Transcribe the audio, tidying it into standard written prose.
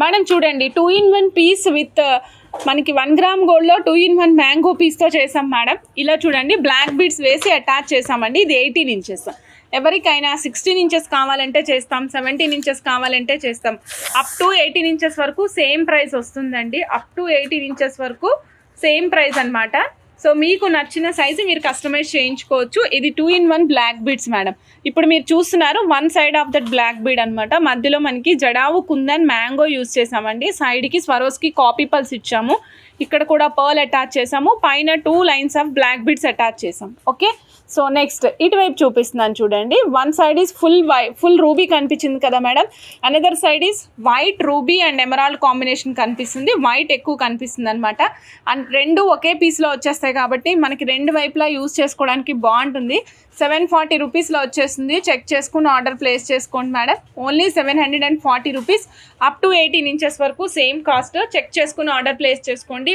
Madam చూడండి 2-in-1 piece with మనకి 1 gram గోల్డ్లో 2-in-1 మ్యాంగో పీస్తో చేసాం మేడం. ఇలా చూడండి బ్లాక్ బీడ్స్ వేసి అటాచ్ చేసామండి. ఇది 18 ఇంచెస్. ఎవరికైనా 16 ఇంచెస్ కావాలంటే చేస్తాం, 17 ఇంచెస్ కావాలంటే చేస్తాం. అప్ టు 18 ఇంచెస్ వరకు సేమ్ ప్రైస్ వస్తుందండి. అప్ టు 18 ఇంచెస్ వరకు సేమ్ ప్రైస్ అనమాట. సో మీకు నచ్చిన సైజు మీరు కస్టమైజ్ చేయించుకోవచ్చు. ఇది 2-in-1 బ్లాక్ బీడ్స్ మేడం. ఇప్పుడు మీరు చూస్తున్నారు 1 side of that black bead అనమాట. మధ్యలో మనకి జడావు కుందన్ మ్యాంగో యూస్ చేసామండి. సైడ్కి స్వరోస్కి కాపీ పల్స్ ఇచ్చాము. ఇక్కడ కూడా పర్ల్ అటాచ్ చేసాము. పైన 2 lines of black beads attach చేసాం. ఓకే, సో నెక్స్ట్ ఇటువైపు చూపిస్తున్నాను చూడండి. 1 సైడ్ ఈజ్ ఫుల్ రూబీ కనిపించింది కదా madam. Another side is white ruby and emerald combination కనిపిస్తుంది. వైట్ ఎక్కువ కనిపిస్తుంది అనమాట. అండ్ రెండు ఒకే పీస్లో వచ్చేస్తాయి కాబట్టి మనకి రెండు వైపులా యూజ్ చేసుకోవడానికి బాగుంటుంది. 740 రూపీస్లో వచ్చేస్తుంది. చెక్ చేసుకుని ఆర్డర్ ప్లేస్ చేసుకోండి madam. Only 740 rupees. Up to 18 inches వరకు సేమ్ కాస్ట్. చెక్ చేసుకుని ఆర్డర్ ప్లేస్ చేసుకోండి.